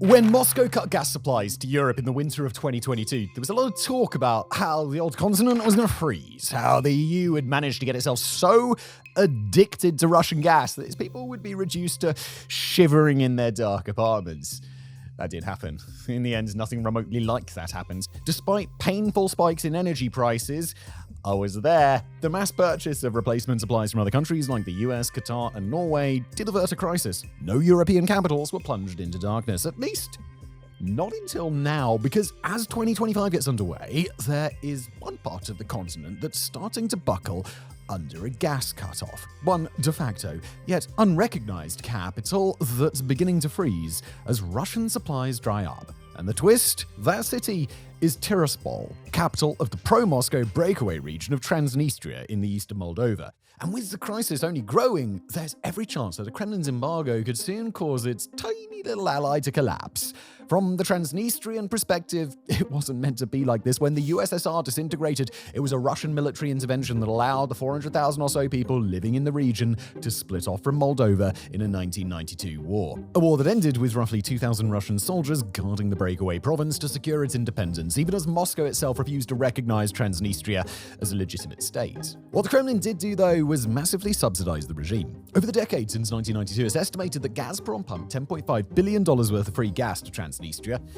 When Moscow cut gas supplies to Europe in the winter of 2022, there was a lot of talk about how the old continent was going to freeze, how the EU had managed to get itself so addicted to Russian gas that its people would be reduced to shivering in their dark apartments. That did happen. In the end, nothing remotely like that happened. Despite painful spikes in energy prices, I was there. The mass purchase of replacement supplies from other countries like the US, Qatar, and Norway did avert a crisis. No European capitals were plunged into darkness, at least not until now, because as 2025 gets underway, there is one part of the continent that's starting to buckle under a gas cutoff. One de facto, yet unrecognized capital that's beginning to freeze as Russian supplies dry up. And the twist? That city is Tiraspol, capital of the pro-Moscow breakaway region of Transnistria in the east of Moldova. And with the crisis only growing, there's every chance that the Kremlin's embargo could soon cause its tiny little ally to collapse. From the Transnistrian perspective, it wasn't meant to be like this. When the USSR disintegrated, it was a Russian military intervention that allowed the 400,000 or so people living in the region to split off from Moldova in a 1992 war. A war that ended with roughly 2,000 Russian soldiers guarding the breakaway province to secure its independence, even as Moscow itself refused to recognize Transnistria as a legitimate state. What the Kremlin did do, though, was massively subsidize the regime. Over the decade since 1992, it's estimated that Gazprom pumped $10.5 billion worth of free gas to Transnistria,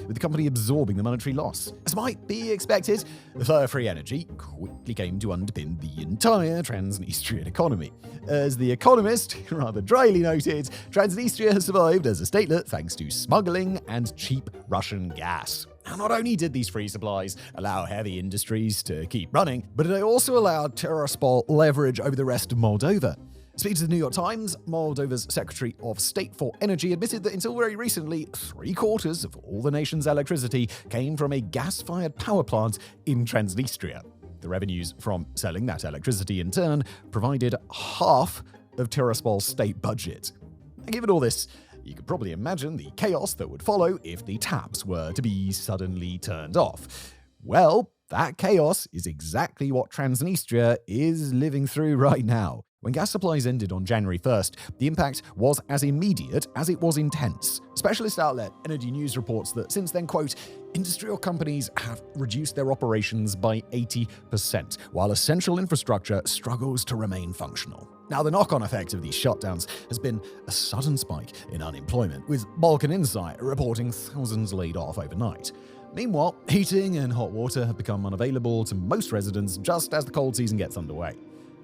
with the company absorbing the monetary loss. As might be expected, the flow of free energy quickly came to underpin the entire Transnistrian economy. As The Economist rather dryly noted, Transnistria has survived as a statelet thanks to smuggling and cheap Russian gas. Now, not only did these free supplies allow heavy industries to keep running, but it also allowed Tiraspol leverage over the rest of Moldova. Speaking to the New York Times, Moldova's Secretary of State for Energy admitted that until very recently, 3/4 of all the nation's electricity came from a gas-fired power plant in Transnistria. The revenues from selling that electricity, in turn, provided half of Tiraspol's state budget. And given all this, you could probably imagine the chaos that would follow if the taps were to be suddenly turned off. Well, that chaos is exactly what Transnistria is living through right now. When gas supplies ended on January 1st, the impact was as immediate as it was intense. Specialist outlet Energy News reports that since then, quote, industrial companies have reduced their operations by 80%, while essential infrastructure struggles to remain functional. Now, the knock-on effect of these shutdowns has been a sudden spike in unemployment, with Balkan Insight reporting thousands laid off overnight. Meanwhile, heating and hot water have become unavailable to most residents just as the cold season gets underway.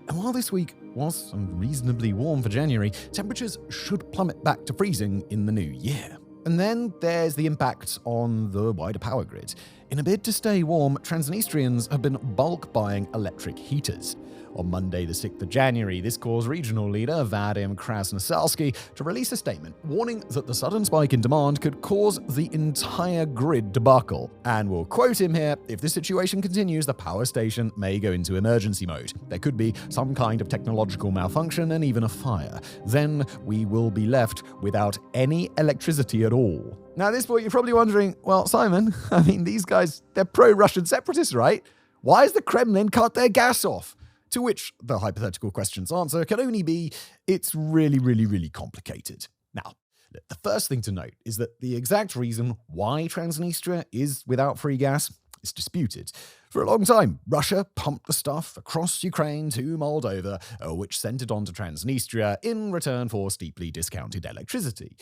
And while this week was unreasonably warm for January, temperatures should plummet back to freezing in the new year. And then there's the impact on the wider power grid. In a bid to stay warm, Transnistrians have been bulk buying electric heaters. On Monday, the 6th of January, this caused regional leader Vadim Krasnoselski to release a statement warning that the sudden spike in demand could cause the entire grid to buckle. And we'll quote him here, "If this situation continues, the power station may go into emergency mode. There could be some kind of technological malfunction and even a fire. Then we will be left without any electricity at all." Now, at this point, you're probably wondering, well, Simon, these guys, they're pro-Russian separatists, right? Why has the Kremlin cut their gas off? To which the hypothetical question's answer can only be, it's really complicated. Now, the first thing to note is that the exact reason why Transnistria is without free gas is disputed. For a long time, Russia pumped the stuff across Ukraine to Moldova, which sent it on to Transnistria in return for steeply discounted electricity.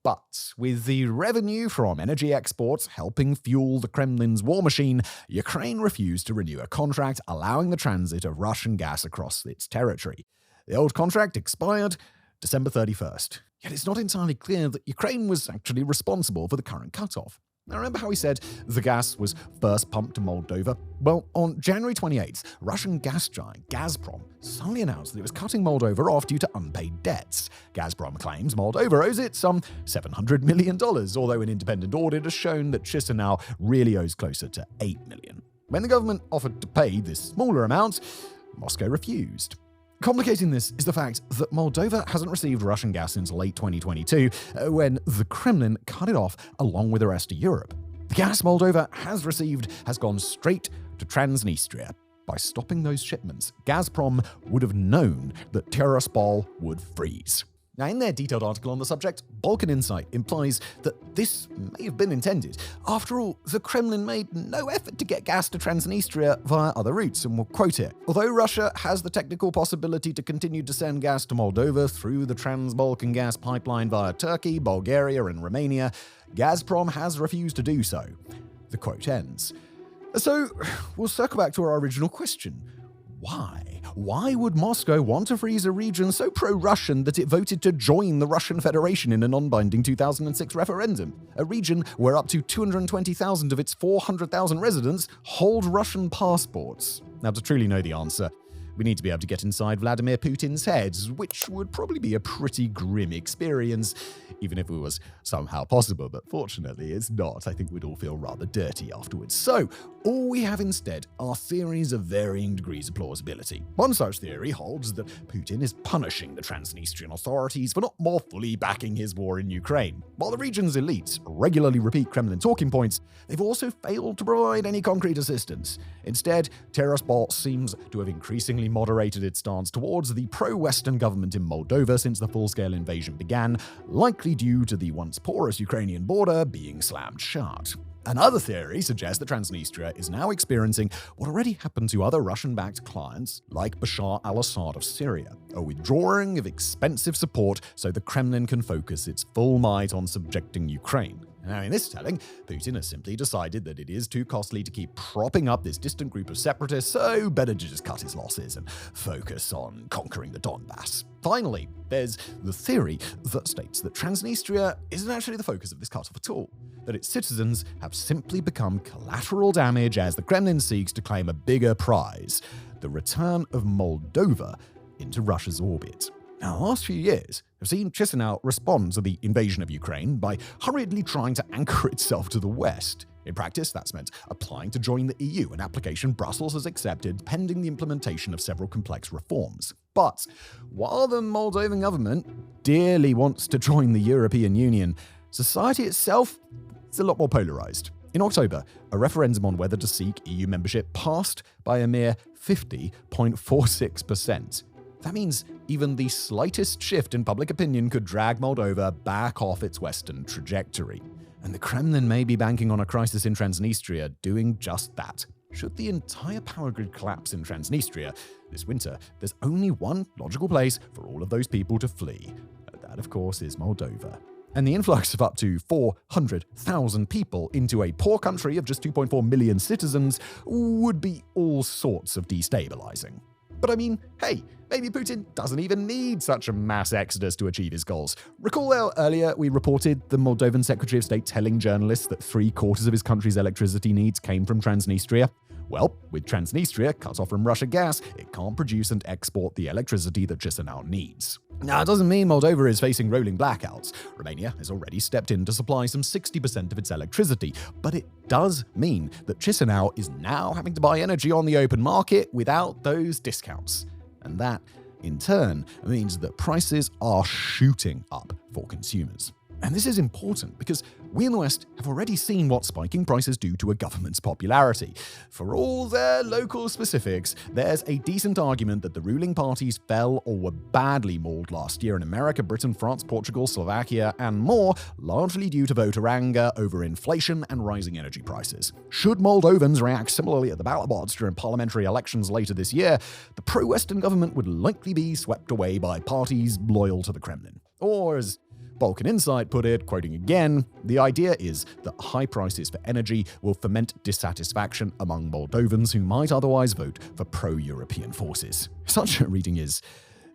But with the revenue from energy exports helping fuel the Kremlin's war machine, Ukraine refused to renew a contract allowing the transit of Russian gas across its territory. The old contract expired December 31st. Yet it's not entirely clear that Ukraine was actually responsible for the current cutoff. Now, remember how we said the gas was first pumped to Moldova? Well, on January 28th, Russian gas giant Gazprom suddenly announced that it was cutting Moldova off due to unpaid debts. Gazprom claims Moldova owes it some $700 million, although an independent audit has shown that Chisinau really owes closer to $8 million. When the government offered to pay this smaller amount, Moscow refused. Complicating this is the fact that Moldova hasn't received Russian gas since late 2022, when the Kremlin cut it off along with the rest of Europe. The gas Moldova has received has gone straight to Transnistria. By stopping those shipments, Gazprom would have known that Tiraspol would freeze. Now, in their detailed article on the subject, Balkan Insight implies that this may have been intended. After all, the Kremlin made no effort to get gas to Transnistria via other routes, and we'll quote here. Although Russia has the technical possibility to continue to send gas to Moldova through the Trans-Balkan gas pipeline via Turkey, Bulgaria, and Romania, Gazprom has refused to do so. The quote ends. So, we'll circle back to our original question. Why? Why would Moscow want to freeze a region so pro-Russian that it voted to join the Russian Federation in a non-binding 2006 referendum? A region where up to 220,000 of its 400,000 residents hold Russian passports. Now, to truly know the answer, we need to be able to get inside Vladimir Putin's head, which would probably be a pretty grim experience, even if it was somehow possible, but fortunately it's not. I think we'd all feel rather dirty afterwards. So, all we have instead are theories of varying degrees of plausibility. One such theory holds that Putin is punishing the Transnistrian authorities for not more fully backing his war in Ukraine. While the region's elites regularly repeat Kremlin talking points, they've also failed to provide any concrete assistance. Instead, Tiraspol seems to have increasingly moderated its stance towards the pro-Western government in Moldova since the full-scale invasion began, likely due to the once porous Ukrainian border being slammed shut. Another theory suggests that Transnistria is now experiencing what already happened to other Russian-backed clients like Bashar al-Assad of Syria, a withdrawing of expensive support so the Kremlin can focus its full might on subjecting Ukraine. Now, in this telling, Putin has simply decided that it is too costly to keep propping up this distant group of separatists, so better to just cut his losses and focus on conquering the Donbass. Finally, there's the theory that states that Transnistria isn't actually the focus of this cutoff at all, that its citizens have simply become collateral damage as the Kremlin seeks to claim a bigger prize, the return of Moldova into Russia's orbit. Now, the last few years have seen Chisinau respond to the invasion of Ukraine by hurriedly trying to anchor itself to the West. In practice, that's meant applying to join the EU, an application Brussels has accepted pending the implementation of several complex reforms. But while the Moldovan government dearly wants to join the European Union, society itself is a lot more polarized. In October, a referendum on whether to seek EU membership passed by a mere 50.46%. That means even the slightest shift in public opinion could drag Moldova back off its Western trajectory. And the Kremlin may be banking on a crisis in Transnistria doing just that. Should the entire power grid collapse in Transnistria this winter, there's only one logical place for all of those people to flee. That, of course, is Moldova. And the influx of up to 400,000 people into a poor country of just 2.4 million citizens would be all sorts of destabilizing. But I mean, hey, maybe Putin doesn't even need such a mass exodus to achieve his goals. Recall how earlier we reported the Moldovan Secretary of State telling journalists that 3/4 of his country's electricity needs came from Transnistria? Well, with Transnistria cut off from Russia gas, it can't produce and export the electricity that Chisinau needs. Now, it doesn't mean Moldova is facing rolling blackouts. Romania has already stepped in to supply some 60% of its electricity, but it does mean that Chisinau is now having to buy energy on the open market without those discounts. And that, in turn, means that prices are shooting up for consumers. And this is important because we in the West have already seen what spiking prices do to a government's popularity. For all their local specifics, there's a decent argument that the ruling parties fell or were badly mauled last year in America, Britain, France, Portugal, Slovakia, and more, largely due to voter anger over inflation and rising energy prices. Should Moldovans react similarly at the ballot box during parliamentary elections later this year, the pro-Western government would likely be swept away by parties loyal to the Kremlin. Or, as Balkan Insight put it, quoting again, the idea is that high prices for energy will foment dissatisfaction among Moldovans who might otherwise vote for pro-European forces. Such a reading is,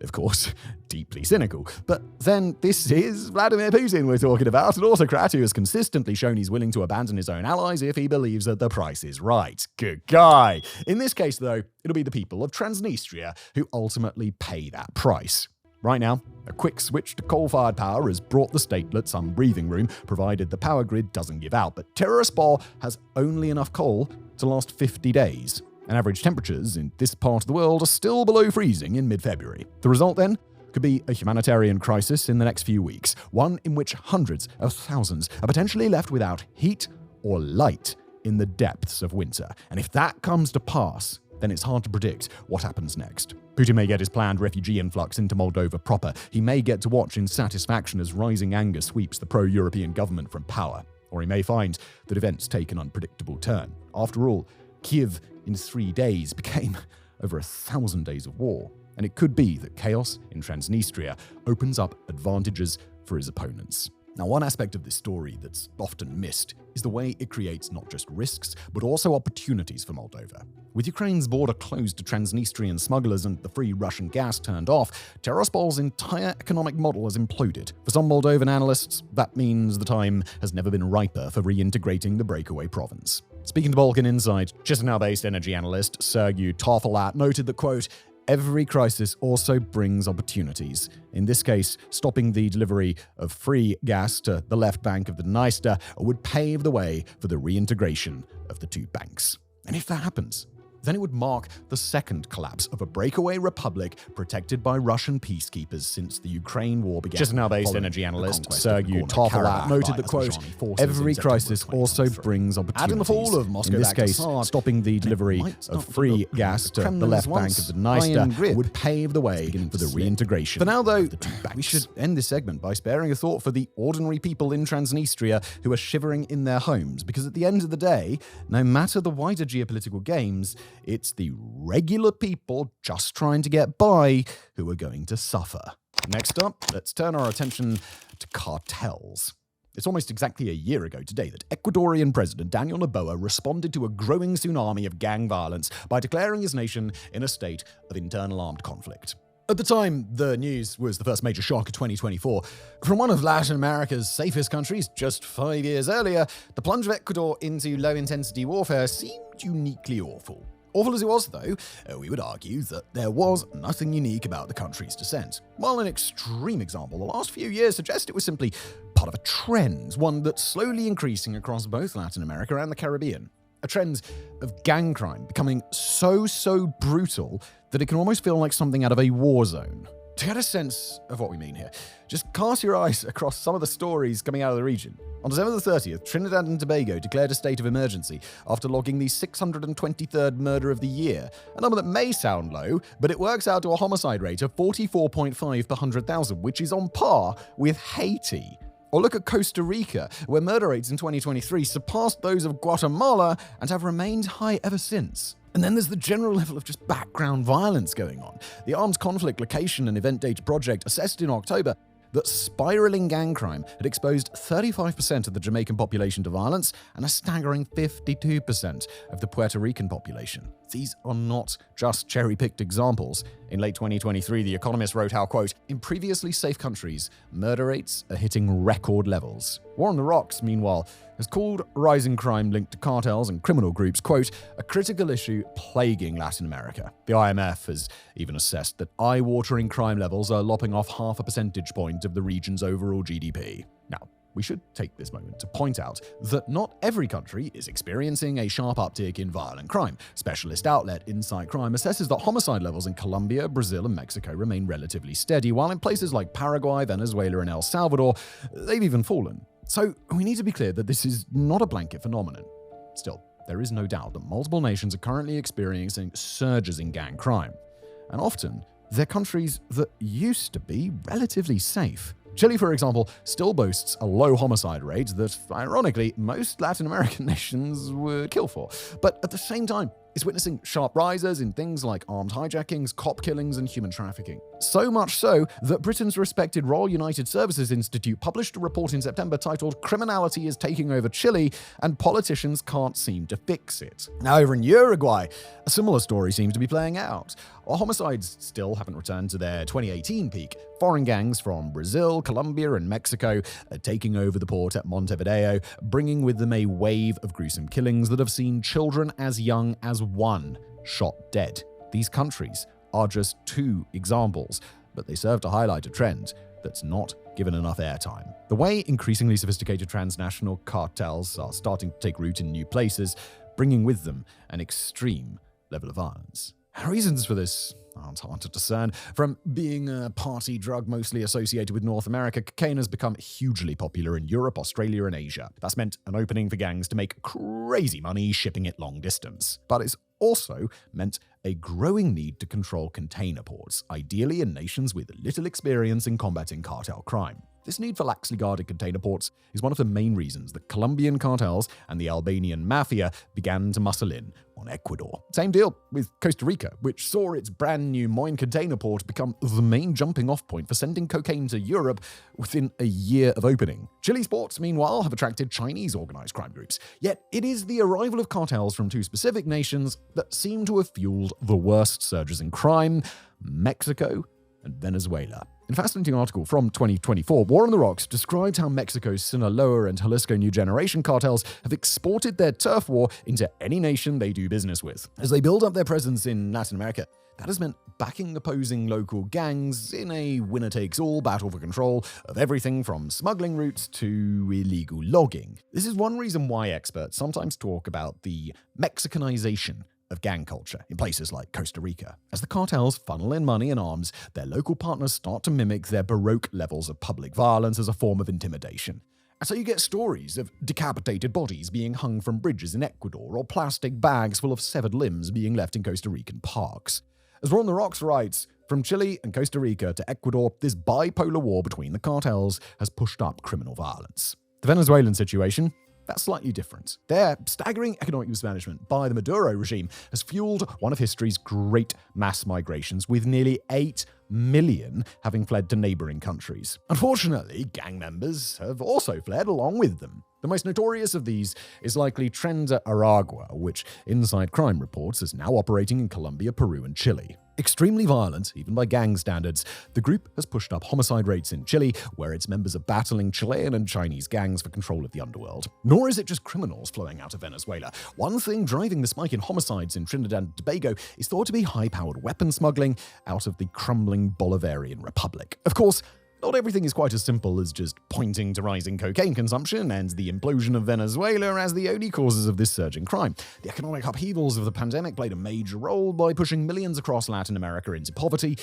of course, deeply cynical. But then this is Vladimir Putin we're talking about, an autocrat who has consistently shown he's willing to abandon his own allies if he believes that the price is right. Good guy. In this case, though, it'll be the people of Transnistria who ultimately pay that price. Right now, a quick switch to coal-fired power has brought the statelet some breathing room, provided the power grid doesn't give out. But Tiraspol has only enough coal to last 50 days, and average temperatures in this part of the world are still below freezing in mid-February. The result, then, could be a humanitarian crisis in the next few weeks, one in which hundreds of thousands are potentially left without heat or light in the depths of winter. And if that comes to pass, then it's hard to predict what happens next. Putin may get his planned refugee influx into Moldova proper. He may get to watch in satisfaction as rising anger sweeps the pro-European government from power. Or he may find that events take an unpredictable turn. After all, Kiev in 3 days became over 1,000 days of war. And it could be that chaos in Transnistria opens up advantages for his opponents. Now, one aspect of this story that's often missed is the way it creates not just risks, but also opportunities for Moldova. With Ukraine's border closed to Transnistrian smugglers and the free Russian gas turned off, Tiraspol's entire economic model has imploded. For some Moldovan analysts, that means the time has never been riper for reintegrating the breakaway province. Speaking to Balkan Insight, Chisinau-based energy analyst Sergei Tarfalat noted that, quote, "Every crisis also brings opportunities. In this case, stopping the delivery of free gas to the left bank of the Dniester would pave the way for the reintegration of the two banks." And if that happens, then it would mark the second collapse of a breakaway republic protected by Russian peacekeepers since the Ukraine war began. Chisinau-based energy analyst Sergei Tarfalat noted that, quote, "Every crisis also brings opportunities. Adding the fall of Moscow, in this case, stopping the delivery of free gas to the left bank of the Dniester would pave the way for the reintegration." For now, though, we should end this segment by sparing a thought for the ordinary people in Transnistria who are shivering in their homes, because at the end of the day, no matter the wider geopolitical games, it's the regular people just trying to get by who are going to suffer. Next up, let's turn our attention to cartels. It's almost exactly a year ago today that Ecuadorian President Daniel Noboa responded to a growing tsunami of gang violence by declaring his nation in a state of internal armed conflict. At the time, the news was the first major shock of 2024. From one of Latin America's safest countries just 5 years earlier, the plunge of Ecuador into low-intensity warfare seemed uniquely awful. Awful as it was, though, we would argue that there was nothing unique about the country's descent. While an extreme example, the last few years suggest it was simply part of a trend, one that's slowly increasing across both Latin America and the Caribbean. A trend of gang crime becoming so brutal that it can almost feel like something out of a war zone. To get a sense of what we mean here, just cast your eyes across some of the stories coming out of the region. On December the 30th, Trinidad and Tobago declared a state of emergency after logging the 623rd murder of the year, a number that may sound low, but it works out to a homicide rate of 44.5 per 100,000, which is on par with Haiti. Or look at Costa Rica, where murder rates in 2023 surpassed those of Guatemala and have remained high ever since. And then there's the general level of just background violence going on. The Armed Conflict Location and Event Data Project assessed in October that spiraling gang crime had exposed 35% of the Jamaican population to violence and a staggering 52% of the Puerto Rican population. These are not just cherry-picked examples. In late 2023, The Economist wrote how, quote, "In previously safe countries, murder rates are hitting record levels." War on the Rocks, meanwhile, has called rising crime linked to cartels and criminal groups, quote, "a critical issue plaguing Latin America." The IMF has even assessed that eye-watering crime levels are lopping off 0.5 percentage point of the region's overall GDP. Now, we should take this moment to point out that not every country is experiencing a sharp uptick in violent crime. Specialist outlet Insight Crime assesses that homicide levels in Colombia, Brazil, and Mexico remain relatively steady, while in places like Paraguay, Venezuela, and El Salvador, they've even fallen. So we need to be clear that this is not a blanket phenomenon. Still, there is no doubt that multiple nations are currently experiencing surges in gang crime. And often, they're countries that used to be relatively safe. Chile, for example, still boasts a low homicide rate that, ironically, most Latin American nations would kill for. But at the same time, it's witnessing sharp rises in things like armed hijackings, cop killings, and human trafficking. So much so that Britain's respected Royal United Services Institute published a report in September titled "Criminality is Taking Over Chile, and Politicians Can't Seem to Fix It." Now, over in Uruguay, a similar story seems to be playing out. While homicides still haven't returned to their 2018 peak, foreign gangs from Brazil, Colombia, and Mexico are taking over the port at Montevideo, bringing with them a wave of gruesome killings that have seen children as young as 1 shot dead. These countries are just 2 examples, but they serve to highlight a trend that's not given enough airtime. The way increasingly sophisticated transnational cartels are starting to take root in new places, bringing with them an extreme level of violence. And reasons for this aren't hard to discern. From being a party drug mostly associated with North America, cocaine has become hugely popular in Europe, Australia, and Asia. That's meant an opening for gangs to make crazy money shipping it long distance. But it's also meant a growing need to control container ports, ideally in nations with little experience in combating cartel crime. This need for laxly guarded container ports is one of the main reasons the Colombian cartels and the Albanian mafia began to muscle in on Ecuador. Same deal with Costa Rica, which saw its brand new Moine container port become the main jumping off point for sending cocaine to Europe within a year of opening. Chile's ports, meanwhile, have attracted Chinese organized crime groups. Yet it is the arrival of cartels from two specific nations that seem to have fueled the worst surges in crime: Mexico and Venezuela. In a fascinating article from 2024, War on the Rocks described how Mexico's Sinaloa and Jalisco New Generation cartels have exported their turf war into any nation they do business with. As they build up their presence in Latin America, that has meant backing opposing local gangs in a winner-takes-all battle for control of everything from smuggling routes to illegal logging. This is one reason why experts sometimes talk about the Mexicanization of gang culture in places like Costa Rica. As the cartels funnel in money and arms, their local partners start to mimic their Baroque levels of public violence as a form of intimidation. And so you get stories of decapitated bodies being hung from bridges in Ecuador, or plastic bags full of severed limbs being left in Costa Rican parks. As War on the Rocks writes, from Chile and Costa Rica to Ecuador, this bipolar war between the cartels has pushed up criminal violence. The Venezuelan situation, that's slightly different. Their staggering economic mismanagement by the Maduro regime has fueled one of history's great mass migrations, with nearly 8 million having fled to neighboring countries. Unfortunately, gang members have also fled along with them. The most notorious of these is likely Tren de Aragua, which Inside Crime reports is now operating in Colombia, Peru, and Chile. Extremely violent, even by gang standards, the group has pushed up homicide rates in Chile, where its members are battling Chilean and Chinese gangs for control of the underworld. Nor is it just criminals flowing out of Venezuela. One thing driving the spike in homicides in Trinidad and Tobago is thought to be high-powered weapon smuggling out of the crumbling Bolivarian Republic. Of course, not everything is quite as simple as just pointing to rising cocaine consumption and the implosion of Venezuela as the only causes of this surge in crime. The economic upheavals of the pandemic played a major role by pushing millions across Latin America into poverty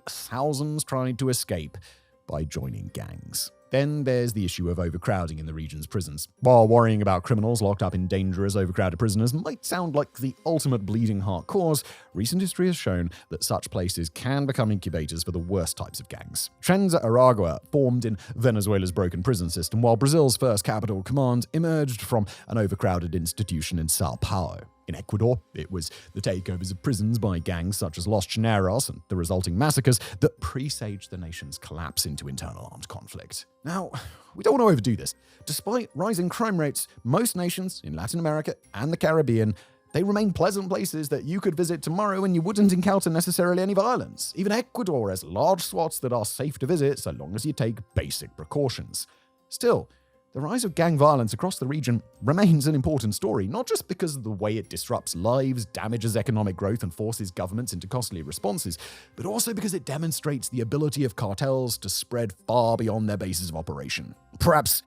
thousands tried to escape by joining gangs. Then there's the issue of overcrowding in the region's prisons. While worrying about criminals locked up in dangerous, overcrowded prisoners might sound like the ultimate bleeding heart cause, recent history has shown that such places can become incubators for the worst types of gangs. Tren de Aragua formed in Venezuela's broken prison system, while Brazil's first capital command emerged from an overcrowded institution in Sao Paulo. In Ecuador, it was the takeovers of prisons by gangs such as Los Chineros and the resulting massacres that presaged the nation's collapse into internal armed conflict. Now, we don't want to overdo this. Despite rising crime rates, most nations in Latin America and the Caribbean, they remain pleasant places that you could visit tomorrow and you wouldn't encounter necessarily any violence. Even Ecuador has large swaths that are safe to visit so long as you take basic precautions. Still, the rise of gang violence across the region remains an important story, not just because of the way it disrupts lives, damages economic growth, and forces governments into costly responses, but also because it demonstrates the ability of cartels to spread far beyond their bases of operation. Perhaps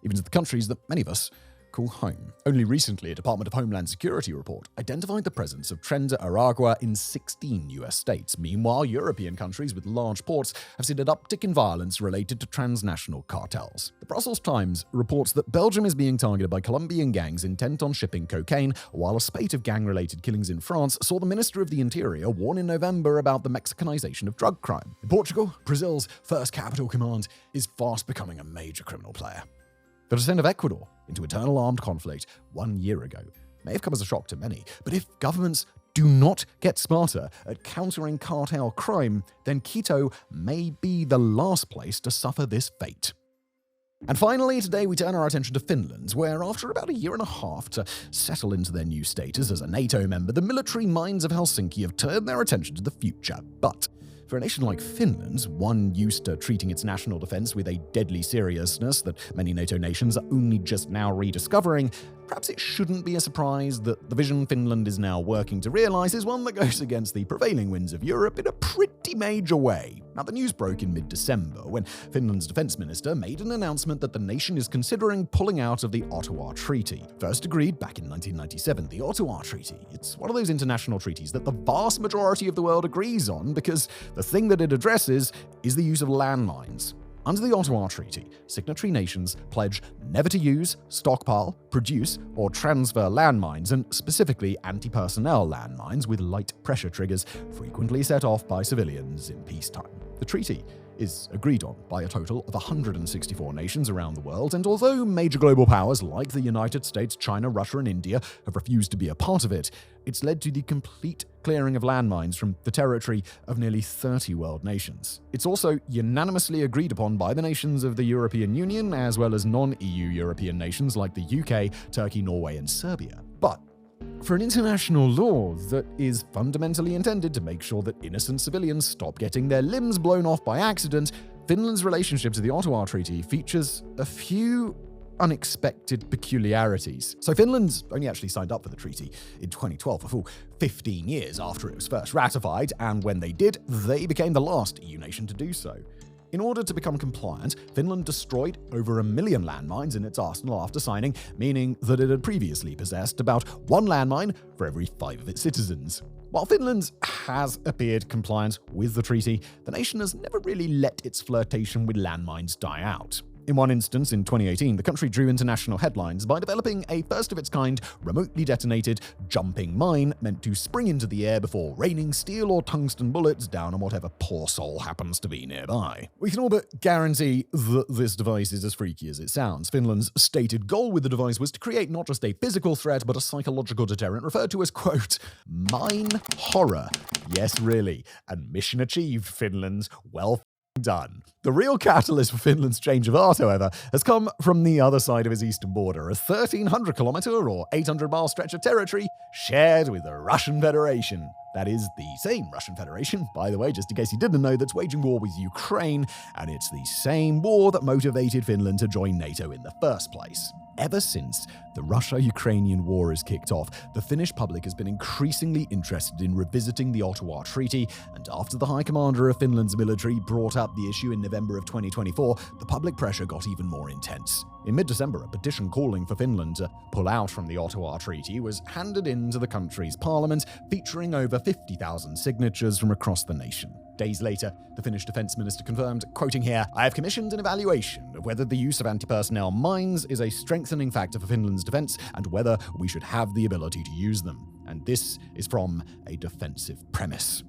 even to the countries that many of us call home. Only recently, a Department of Homeland Security report identified the presence of Tren de Aragua in 16 US states. Meanwhile, European countries with large ports have seen an uptick in violence related to transnational cartels. The Brussels Times reports that Belgium is being targeted by Colombian gangs intent on shipping cocaine, while a spate of gang-related killings in France saw the Minister of the Interior warn in November about the Mexicanization of drug crime. In Portugal, Brazil's first capital command is fast becoming a major criminal player. The descent of Ecuador into eternal armed conflict 1 year ago may have come as a shock to many, but if governments do not get smarter at countering cartel crime, then Quito may be the last place to suffer this fate. And finally, today we turn our attention to Finland, where after about a year and a half to settle into their new status as a NATO member, the military minds of Helsinki have turned their attention to the future. But for a nation like Finland, one used to treating its national defense with a deadly seriousness that many NATO nations are only just now rediscovering, perhaps it shouldn't be a surprise that the vision Finland is now working to realize is one that goes against the prevailing winds of Europe in a pretty major way. Now, the news broke in mid-December when Finland's defense minister made an announcement that the nation is considering pulling out of the Ottawa Treaty. First agreed back in 1997, the Ottawa Treaty. It's one of those international treaties that the vast majority of the world agrees on because the thing that it addresses is the use of landmines. Under the Ottawa Treaty, signatory nations pledge never to use, stockpile, produce, or transfer landmines, and specifically anti-personnel landmines with light pressure triggers frequently set off by civilians in peacetime. The treaty is agreed on by a total of 164 nations around the world, and although major global powers like the United States, China, Russia, and India have refused to be a part of it, it's led to the complete clearing of landmines from the territory of nearly 30 world nations. It's also unanimously agreed upon by the nations of the European Union, as well as non-EU European nations like the UK, Turkey, Norway, and Serbia. But for an international law that is fundamentally intended to make sure that innocent civilians stop getting their limbs blown off by accident, Finland's relationship to the Ottawa Treaty features a few unexpected peculiarities. So Finland's only actually signed up for the treaty in 2012, a full 15 years after it was first ratified, and when they did, they became the last EU nation to do so. In order to become compliant, Finland destroyed over 1 million landmines in its arsenal after signing, meaning that it had previously possessed about 1 landmine for every 5 of its citizens. While Finland has appeared compliant with the treaty, the nation has never really let its flirtation with landmines die out. In one instance, in 2018, the country drew international headlines by developing a first-of-its-kind, remotely detonated, jumping mine meant to spring into the air before raining steel or tungsten bullets down on whatever poor soul happens to be nearby. We can all but guarantee that this device is as freaky as it sounds. Finland's stated goal with the device was to create not just a physical threat, but a psychological deterrent referred to as, quote, mine horror. Yes, really. And mission achieved, Finland's well done. The real catalyst for Finland's change of heart, however, has come from the other side of its eastern border, a 1,300-kilometer or 800-mile stretch of territory shared with the Russian Federation. That is the same Russian Federation, by the way, just in case you didn't know, that's waging war with Ukraine, and it's the same war that motivated Finland to join NATO in the first place. Ever since the Russia-Ukrainian war has kicked off, the Finnish public has been increasingly interested in revisiting the Ottawa Treaty, and after the High Commander of Finland's military brought up the issue in November of 2024, the public pressure got even more intense. In mid-December, a petition calling for Finland to pull out from the Ottawa Treaty was handed in to the country's parliament, featuring over 50,000 signatures from across the nation. Days later, the Finnish defense minister confirmed, quoting here, "I have commissioned an evaluation of whether the use of anti-personnel mines is a strengthening factor for Finland's defense and whether we should have the ability to use them. And this is from a defensive premise."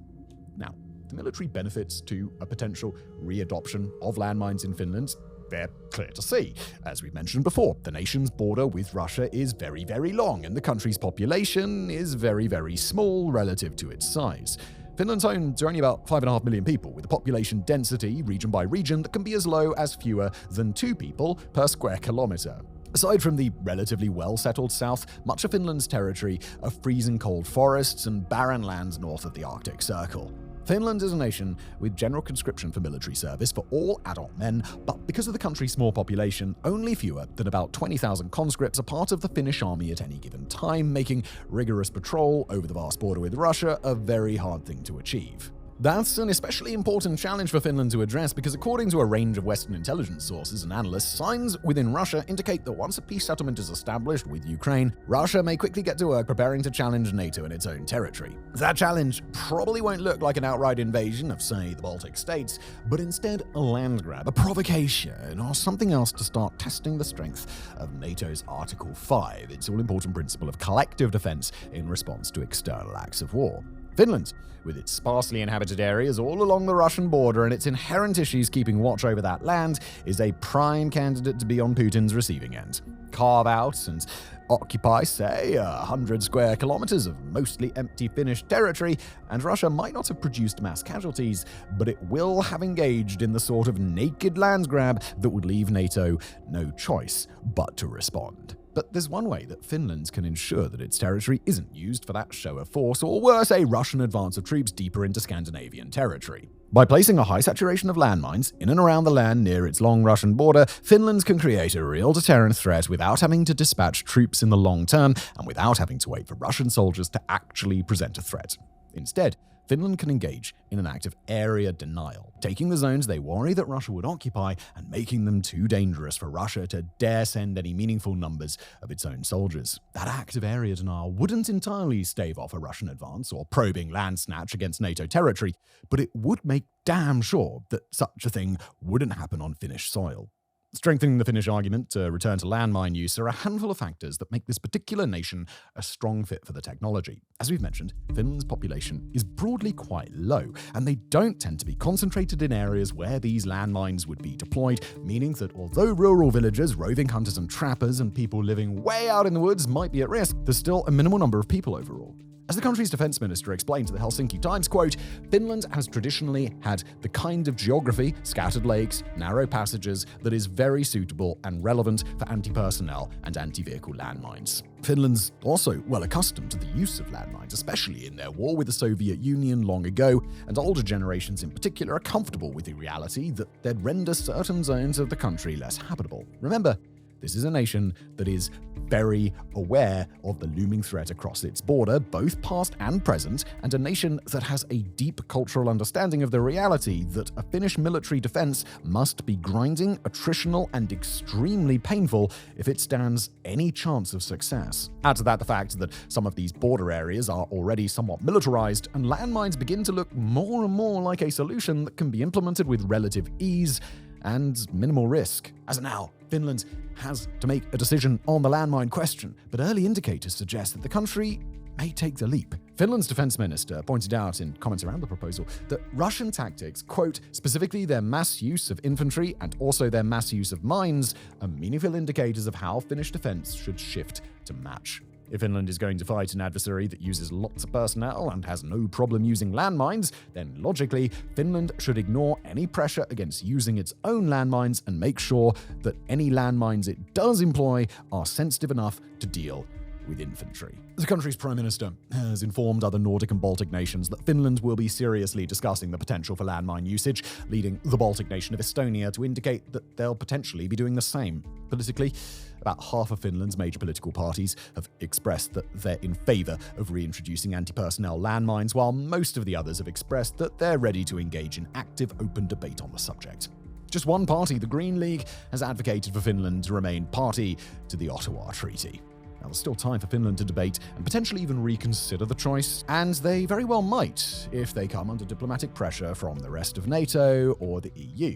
Now, the military benefits to a potential readoption of landmines in Finland, they're clear to see. As we mentioned before, the nation's border with Russia is very, very long, and the country's population is very, very small relative to its size. Finland's home to only about 5.5 million people, with a population density, region by region, that can be as low as fewer than 2 people per square kilometre. Aside from the relatively well-settled south, much of Finland's territory are freezing cold forests and barren lands north of the Arctic Circle. Finland is a nation with general conscription for military service for all adult men, but because of the country's small population, only fewer than about 20,000 conscripts are part of the Finnish army at any given time, making rigorous patrol over the vast border with Russia a very hard thing to achieve. That's an especially important challenge for Finland to address because according to a range of Western intelligence sources and analysts, signs within Russia indicate that once a peace settlement is established with Ukraine, Russia may quickly get to work preparing to challenge NATO in its own territory. That challenge probably won't look like an outright invasion of, say, the Baltic states, but instead a land grab, a provocation, or something else to start testing the strength of NATO's Article 5, its all-important principle of collective defense in response to external acts of war. Finland, with its sparsely inhabited areas all along the Russian border and its inherent issues keeping watch over that land, is a prime candidate to be on Putin's receiving end. Carve out and occupy, say, 100 square kilometers of mostly empty Finnish territory, and Russia might not have produced mass casualties, but it will have engaged in the sort of naked land grab that would leave NATO no choice but to respond. But there's one way that Finland can ensure that its territory isn't used for that show of force, or worse, a Russian advance of troops deeper into Scandinavian territory. By placing a high saturation of landmines in and around the land near its long Russian border, Finland can create a real deterrent threat without having to dispatch troops in the long term and without having to wait for Russian soldiers to actually present a threat. Instead, Finland can engage in an act of area denial, taking the zones they worry that Russia would occupy and making them too dangerous for Russia to dare send any meaningful numbers of its own soldiers. That act of area denial wouldn't entirely stave off a Russian advance or probing land snatch against NATO territory, but it would make damn sure that such a thing wouldn't happen on Finnish soil. Strengthening the Finnish argument to return to landmine use are a handful of factors that make this particular nation a strong fit for the technology. As we've mentioned, Finland's population is broadly quite low, and they don't tend to be concentrated in areas where these landmines would be deployed, meaning that although rural villagers, roving hunters and trappers, and people living way out in the woods might be at risk, there's still a minimal number of people overall. As the country's defense minister explained to the Helsinki Times, quote, Finland has traditionally had the kind of geography, scattered lakes, narrow passages, that is very suitable and relevant for anti-personnel and anti-vehicle landmines. Finland's also well accustomed to the use of landmines, especially in their war with the Soviet Union long ago, and older generations in particular are comfortable with the reality that they'd render certain zones of the country less habitable. Remember, this is a nation that is very aware of the looming threat across its border, both past and present, and a nation that has a deep cultural understanding of the reality that a Finnish military defense must be grinding, attritional, and extremely painful if it stands any chance of success. Add to that the fact that some of these border areas are already somewhat militarized, and landmines begin to look more and more like a solution that can be implemented with relative ease and minimal risk. As of now, Finland has to make a decision on the landmine question, but early indicators suggest that the country may take the leap. Finland's defense minister pointed out in comments around the proposal that Russian tactics, quote, specifically their mass use of infantry and also their mass use of mines, are meaningful indicators of how Finnish defense should shift to match. If Finland is going to fight an adversary that uses lots of personnel and has no problem using landmines, then logically, Finland should ignore any pressure against using its own landmines and make sure that any landmines it does employ are sensitive enough to deal with infantry. The country's prime minister has informed other Nordic and Baltic nations that Finland will be seriously discussing the potential for landmine usage, leading the Baltic nation of Estonia to indicate that they'll potentially be doing the same. Politically, about half of Finland's major political parties have expressed that they're in favour of reintroducing anti-personnel landmines, while most of the others have expressed that they're ready to engage in active, open debate on the subject. Just one party, the Green League, has advocated for Finland to remain party to the Ottawa Treaty. Now, there's still time for Finland to debate and potentially even reconsider the choice, and they very well might if they come under diplomatic pressure from the rest of NATO or the EU.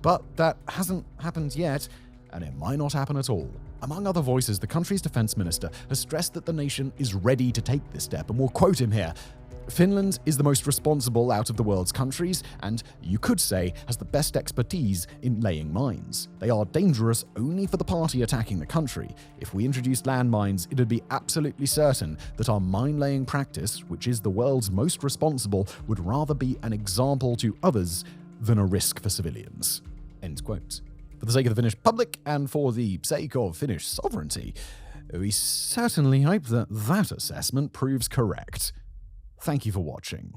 But that hasn't happened yet, and it might not happen at all. Among other voices, the country's defense minister has stressed that the nation is ready to take this step, and we'll quote him here. Finland is the most responsible out of the world's countries, and you could say has the best expertise in laying mines. They are dangerous only for the party attacking the country. If we introduced landmines, it'd be absolutely certain that our mine-laying practice, which is the world's most responsible, would rather be an example to others than a risk for civilians. End quote. For the sake of the Finnish public and for the sake of Finnish sovereignty, we certainly hope that that assessment proves correct. Thank you for watching.